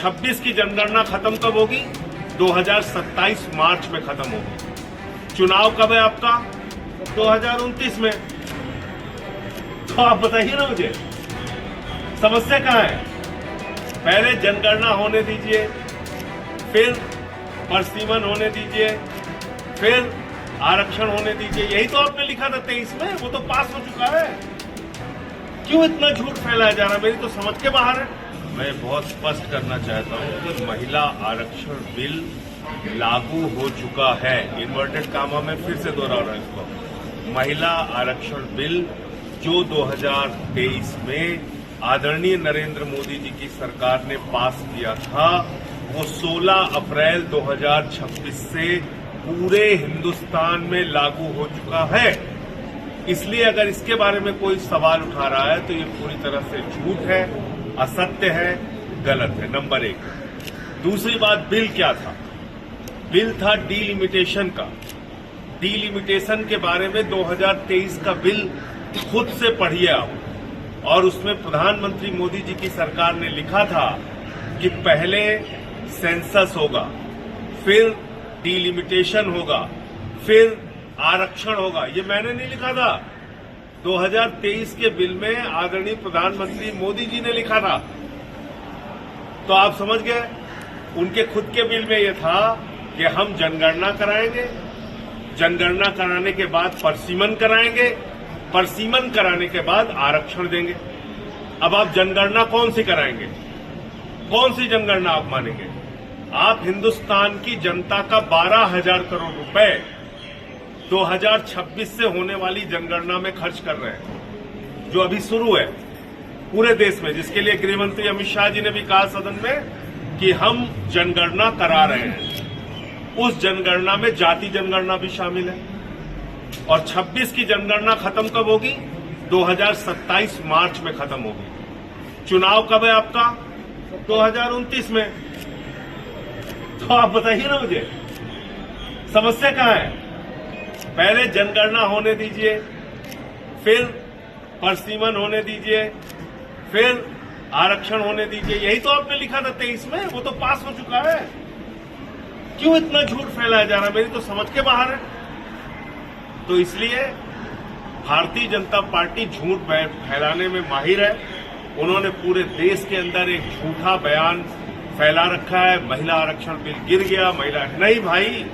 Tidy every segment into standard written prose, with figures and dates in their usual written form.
26 की जनगणना खत्म कब होगी? 2027 मार्च में खत्म होगी। चुनाव कब है आपका? 2029 में। तो आप बताइए ना मुझे, समस्या कहां है? पहले जनगणना होने दीजिए, फिर परिसीमन होने दीजिए, फिर आरक्षण होने दीजिए। यही तो आपने लिखा था 23 में, वो तो पास हो चुका है। क्यों इतना झूठ फैलाया जा रहा है? मेरी तो समझ के बाहर है। मैं बहुत स्पष्ट करना चाहता हूं कि महिला आरक्षण बिल लागू हो चुका है। इन्वर्टेड कामा में फिर से दोहरा रहा हूं इसको। महिला आरक्षण बिल जो 2023 में आदरणीय नरेंद्र मोदी जी की सरकार ने पास किया था, वो 16 अप्रैल 2026 से पूरे हिंदुस्तान में लागू हो चुका है। इसलिए अगर इसके बारे में कोई सवाल उठा रहा है तो ये पूरी तरह से झूठ है, असत्य है, गलत है। नंबर 1। दूसरी बात, बिल क्या था? बिल था डीलिमिटेशन का। डीलिमिटेशन के बारे में 2023 का बिल खुद से पढ़िए आप, और उसमें प्रधानमंत्री मोदी जी की सरकार ने लिखा था कि पहले सेंसस होगा, फिर डीलिमिटेशन होगा, फिर आरक्षण होगा। ये मैंने नहीं लिखा था। 2023 के बिल में आदरणीय प्रधानमंत्री मोदी जी ने लिखा था। तो आप समझ गए, उनके खुद के बिल में यह था कि हम जनगणना कराएंगे, जनगणना कराने के बाद परिसीमन कराएंगे, परिसीमन कराने के बाद आरक्षण देंगे। अब आप जनगणना कौन सी कराएंगे? कौन सी जनगणना आप मानेंगे? आप हिंदुस्तान की जनता का 12,000 करोड़ रुपए 2026 से होने वाली जनगणना में खर्च कर रहे हैं, जो अभी शुरू है पूरे देश में, जिसके लिए गृहमंत्री अमित शाह जी ने भी कहा सदन में कि हम जनगणना करा रहे हैं। उस जनगणना में जाति जनगणना भी शामिल है। और 26 की जनगणना खत्म कब होगी? 2027 मार्च में खत्म होगी। चुनाव कब है आपका? 2029 में। तो आप बताइए ना मुझे, समस्या कहां है? पहले जनगणना होने दीजिए, फिर परिसीमन होने दीजिए, फिर आरक्षण होने दीजिए। यही तो आपने लिखा था 23 में, वो तो पास हो चुका है। क्यों इतना झूठ फैलाया जा रहा है? मेरी तो समझ के बाहर है। तो इसलिए भारतीय जनता पार्टी झूठ फैलाने में माहिर है। उन्होंने पूरे देश के अंदर एक झूठा बयान फैला रखा है। महिला आरक्षण बिल गिर गया, नहीं भाई,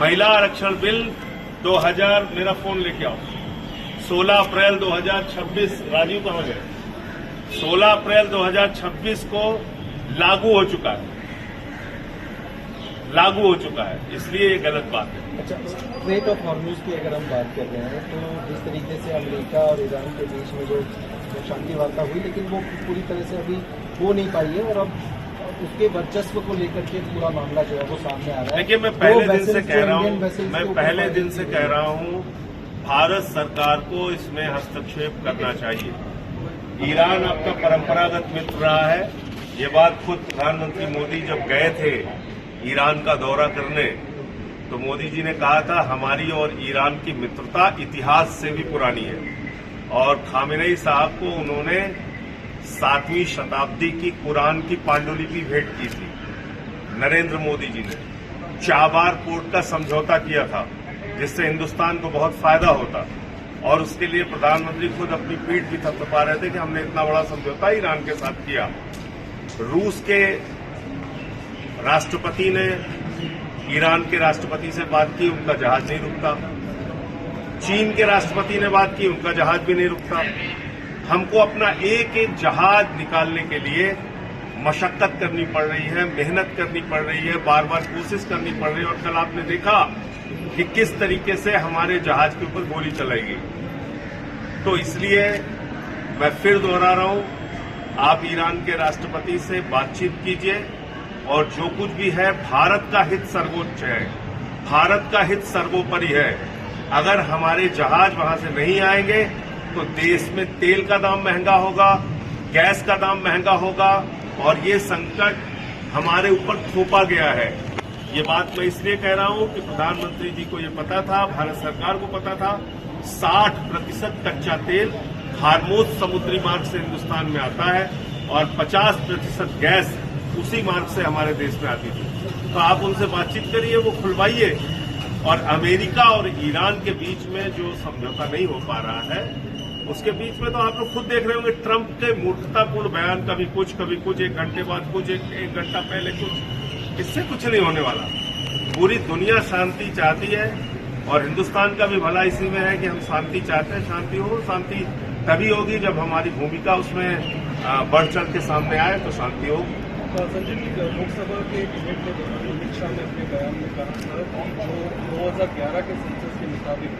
महिला आरक्षण बिल 2000, मेरा फोन लेके आओ, 16 अप्रैल 2026, राजीव कहां गए? 16 अप्रैल 2026 को लागू हो चुका है, लागू हो चुका है। इसलिए ये गलत बात है। अच्छा, स्ट्रेट ऑफ हॉर्मुज की अगर हम बात कर रहे हैं तो जिस तरीके से अमेरिका और ईरान के बीच में जो शांति वार्ता हुई, लेकिन वो पूरी तरह से अभी हो नहीं पाई है, और अब उसके वर्चस्व को लेकर के पूरा मामला जो है वो सामने आ रहा है। देखिए, मैं पहले दिन से कह रहा हूं, भारत सरकार को इसमें हस्तक्षेप करना चाहिए। ईरान आपका परंपरागत मित्र रहा है। ये बात खुद प्रधानमंत्री मोदी जब गए थे ईरान का दौरा करने, तो मोदी जी ने कहा था हमारी और ईरान की मित्रता इतिहास से भी पुरानी है। और खामेनेई साहब को उन्होंने 7वीं शताब्दी की कुरान की पांडुलिपि भेंट की थी। नरेंद्र मोदी जी ने चाबार पोर्ट का समझौता किया था, जिससे हिंदुस्तान को बहुत फायदा होता, और उसके लिए प्रधानमंत्री खुद अपनी पीठ भी थपथपा रहे थे कि हमने इतना बड़ा समझौता ईरान के साथ किया। रूस के राष्ट्रपति ने ईरान के राष्ट्रपति से बात की, उनका जहाज नहीं रुकता। चीन के राष्ट्रपति ने बात की, उनका जहाज भी नहीं रुकता। हमको अपना एक एक जहाज निकालने के लिए मशक्कत करनी पड़ रही है, मेहनत करनी पड़ रही है, बार बार कोशिश करनी पड़ रही है। और कल आपने देखा कि किस तरीके से हमारे जहाज के ऊपर गोली चलाई गई। तो इसलिए मैं फिर दोहरा रहा हूं, आप ईरान के राष्ट्रपति से बातचीत कीजिए, और जो कुछ भी है, भारत का हित सर्वोच्च है, भारत का हित सर्वोपरि है। अगर हमारे जहाज वहां से नहीं आएंगे तो देश में तेल का दाम महंगा होगा, गैस का दाम महंगा होगा, और ये संकट हमारे ऊपर थोपा गया है। ये बात मैं इसलिए कह रहा हूं कि प्रधानमंत्री जी को ये पता था, भारत सरकार को पता था, 60% कच्चा तेल हार्मोज समुद्री मार्ग से हिंदुस्तान में आता है, और 50% गैस उसी मार्ग से हमारे देश में आती थी। तो आप उनसे बातचीत करिए, वो खुलवाइए। और अमेरिका और ईरान के बीच में जो समझौता नहीं हो पा रहा है, उसके बीच में तो आप लोग खुद देख रहे होंगे ट्रंप के मूर्खतापूर्ण बयान, कभी कुछ, एक घंटे बाद कुछ, एक घंटा पहले कुछ। इससे कुछ नहीं होने वाला। पूरी दुनिया शांति चाहती है और हिंदुस्तान का भी भला इसी में है कि हम शांति चाहते हैं। शांति हो, शांति तभी होगी जब हमारी भूमिका उसमें बढ़ चढ़ के सामने आए तो शांति होगी। संजय जी, लोकसभा के डिबेट के दौरान अमित शाह ने अपने बयान में कहा था कि जो 2011 के सेंसस के मुताबिक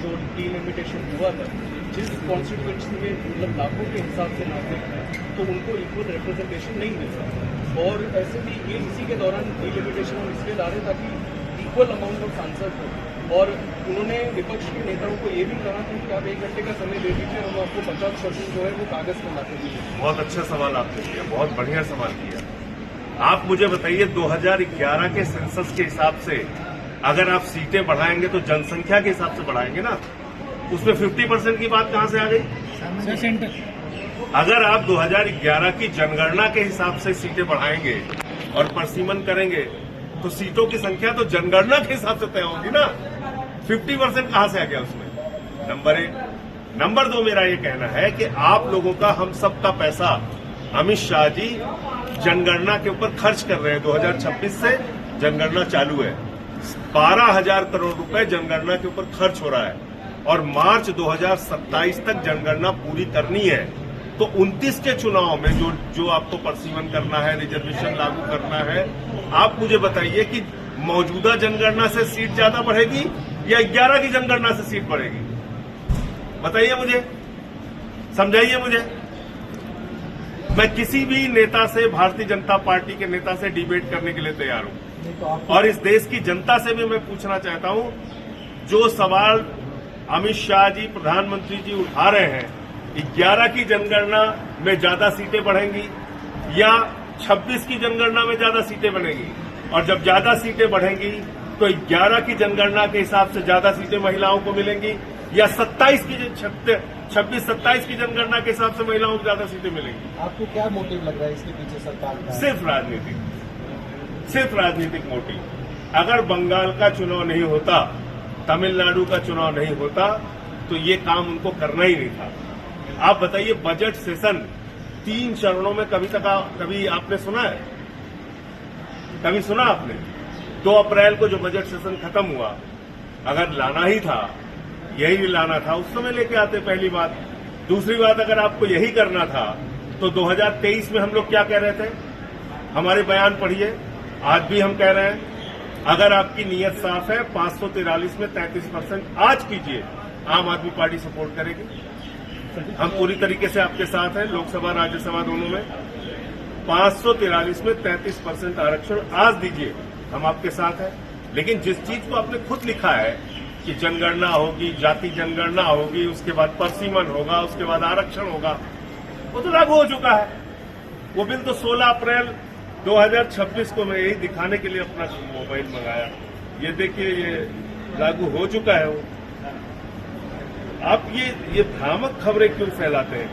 जो डिलिमिटेशन हुआ था, जिस कॉन्स्टिट्यूएंसी में मतलब लाखों के हिसाब से नागरिक हैं, तो उनको इक्वल रिप्रेजेंटेशन नहीं मिल सकता। और ऐसे भी ये इसी के दौरान डिलिमिटेशन हम इसलिए ला रहे ताकि इक्वल अमाउंट ऑफ सांसद हो। और उन्होंने विपक्ष के नेताओं को ये भी कहा था कि आप 1 घंटे का समय दे दीजिए, हम आपको 50% जो है वो कागज में ला के दीजिए। बहुत अच्छा सवाल आपने किया, बहुत बढ़िया सवाल किया। आप मुझे बताइए, 2011 के सेंसस के हिसाब से अगर आप सीटें बढ़ाएंगे तो जनसंख्या के हिसाब से बढ़ाएंगे ना, उसमें 50% की बात कहां से आ गई? अगर आप 2011 की जनगणना के हिसाब से सीटें बढ़ाएंगे और परसीमन करेंगे तो सीटों की संख्या तो जनगणना के हिसाब से तय होगी ना। 50% कहां से आ गया उसमें? नंबर 1। नंबर 2, मेरा ये कहना है कि आप लोगों का, हम सब का पैसा अमित शाह जी जनगणना के ऊपर खर्च कर रहे हैं। 2026 से जनगणना चालू है, 12,000 करोड़ रुपए जनगणना के ऊपर खर्च हो रहा है और मार्च 2027 तक जनगणना पूरी करनी है। तो 29 के चुनाव में जो आपको परसीमन करना है, रिजर्वेशन लागू करना है, आप मुझे बताइए कि मौजूदा जनगणना से सीट ज्यादा बढ़ेगी या 11 की जनगणना से सीट बढ़ेगी? बताइए मुझे, समझाइए मुझे। मैं किसी भी नेता से, भारतीय जनता पार्टी के नेता से डिबेट करने के लिए तैयार हूं। और इस देश की जनता से भी मैं पूछना चाहता हूं, जो सवाल अमित शाह जी, प्रधानमंत्री जी उठा रहे हैं, 11 की जनगणना में ज्यादा सीटें बढ़ेंगी या 26 की जनगणना में ज्यादा सीटें बनेगी? और जब ज्यादा सीटें बढ़ेंगी तो 11 की जनगणना के हिसाब से ज्यादा सीटें महिलाओं को मिलेंगी या 26 27 की जनगणना के हिसाब से महिलाओं को ज्यादा सीटें मिलेंगी? आपको क्या मोटिव लग रहा है इसके पीछे सरकार का? सिर्फ राजनीतिक मोटिव। अगर बंगाल का चुनाव नहीं होता, तमिलनाडु का चुनाव नहीं होता, तो ये काम उनको करना ही नहीं था। आप बताइए, बजट सेशन 3 चरणों में कभी आपने सुना है? कभी सुना आपने? 2 अप्रैल को जो बजट सेशन खत्म हुआ, अगर लाना ही था, यही लाना था, उस समय लेके आते, पहली बात। दूसरी बात, अगर आपको यही करना था तो 2023 में हम लोग क्या कह रहे थे? हमारे बयान पढ़िए, आज भी हम कह रहे हैं, अगर आपकी नीयत साफ है, 543 में 33% आज कीजिए, आम आदमी पार्टी सपोर्ट करेगी। हम पूरी तरीके से आपके साथ हैं, लोकसभा राज्यसभा दोनों में। 543 में 33% आरक्षण आज दीजिए, हम आपके साथ हैं। लेकिन जिस चीज को आपने खुद लिखा है कि जनगणना होगी, जाति जनगणना होगी, उसके बाद परसीमन होगा, उसके बाद आरक्षण होगा, वो तो लागू हो चुका है। वो बिल तो 16 अप्रैल 2026 को मैं यही दिखाने के लिए अपना मोबाइल मंगाया, ये देखिए, ये लागू हो चुका है। वो आप ये भ्रामक खबरें क्यों फैलाते हैं?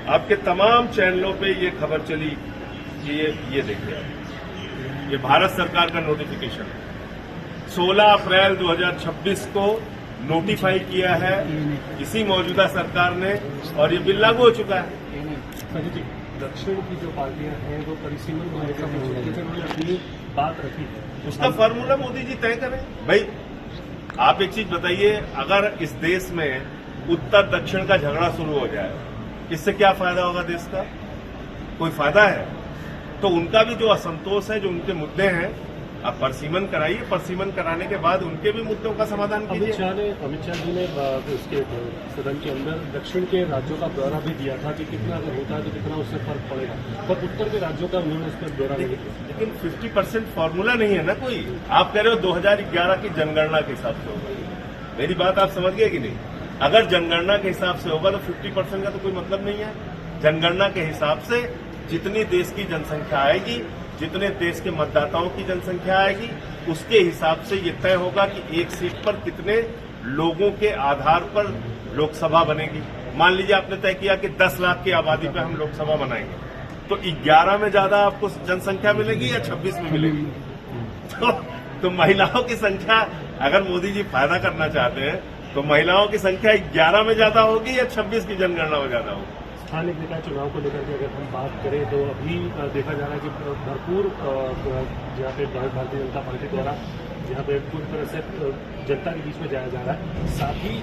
आपके तमाम चैनलों पे ये खबर चली कि ये देखिए, ये भारत सरकार का नोटिफिकेशन है, 16 अप्रैल 2026 को नोटिफाई किया है इसी मौजूदा सरकार ने, और ये बिल लागू हो चुका है। दक्षिण की जो पार्टियां हैं वो परिसीमन को लेकर उन्होंने अपनी बात रखी है, उसका फार्मूला मोदी जी तय करें। भाई, आप एक चीज बताइए, अगर इस देश में उत्तर दक्षिण का झगड़ा शुरू हो जाए, इससे क्या फायदा होगा देश का? कोई फायदा है? तो उनका भी जो असंतोष है, जो उनके मुद्दे हैं, आप परसीमन कराइए, परसीमन कराने के बाद उनके भी मुद्दों का समाधान कीजिए। अमित शाह जी ने उसके सदन के अंदर दक्षिण के राज्यों का ब्यौरा भी दिया था कि कितना अगर होता है तो कितना उससे फर्क पड़ेगा, पर उत्तर के राज्यों का उन्होंने उस पर ब्यौरा नहीं दिया। लेकिन 50% फॉर्मूला नहीं है ना कोई। आप कह रहे हो 2011 की जनगणना के हिसाब से होगा, मेरी बात आप समझ गए कि नहीं? अगर जनगणना के हिसाब से होगा तो 50% का तो कोई मतलब नहीं है। जनगणना के हिसाब से जितनी देश की जनसंख्या आएगी, जितने देश के मतदाताओं की जनसंख्या आएगी, उसके हिसाब से ये तय होगा कि एक सीट पर कितने लोगों के आधार पर लोकसभा बनेगी। मान लीजिए आपने तय किया कि 10 लाख की आबादी पर हम लोकसभा बनाएंगे, तो 11 में ज्यादा आपको जनसंख्या मिलेगी या 26 में मिलेगी? तो महिलाओं की संख्या, अगर मोदी जी फायदा करना चाहते हैं तो महिलाओं की संख्या 11 में ज्यादा होगी या 26 की जनगणना में ज्यादा होगी? स्थानीय निकाय चुनाव को लेकर के अगर हम बात करें तो अभी देखा जा रहा है कि भरपूर जहाँ पे भारतीय जनता पार्टी द्वारा यहाँ पे पूरी तरह से जनता के बीच में जाया जा रहा है। साथ ही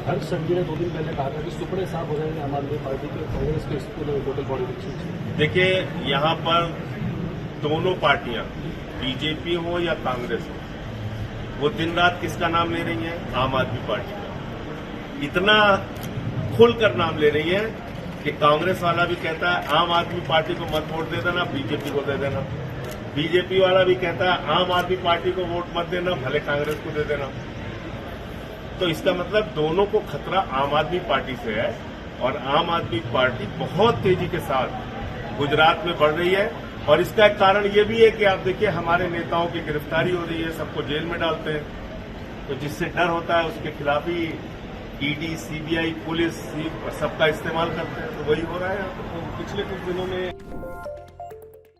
हर्ष संघवी ने 2 दिन पहले कहा था कि सुपड़े साफ हो जाएंगे आम आदमी पार्टी के कांग्रेस के टोटल बॉडी इलेक्शन। देखिए, यहाँ पर दोनों पार्टियां, बीजेपी हो या कांग्रेस हो, वो दिन रात किसका नाम ले रही है? आम आदमी पार्टी का। इतना खुलकर नाम ले रही है कि कांग्रेस वाला भी कहता है आम आदमी पार्टी को मत वोट दे देना, बीजेपी को दे देना। बीजेपी वाला भी कहता है आम आदमी पार्टी को वोट मत देना, भले कांग्रेस को दे देना। तो इसका मतलब दोनों को खतरा आम आदमी पार्टी से है और आम आदमी पार्टी बहुत तेजी के साथ गुजरात में बढ़ रही है। और इसका एक कारण ये भी है कि आप देखिए, हमारे नेताओं की गिरफ्तारी हो रही है, सबको जेल में डालते हैं, तो जिससे डर होता है उसके खिलाफ ही ईडी, सीबीआई, पुलिस सबका इस्तेमाल करते हैं। तो वही हो रहा है। पिछले कुछ दिनों में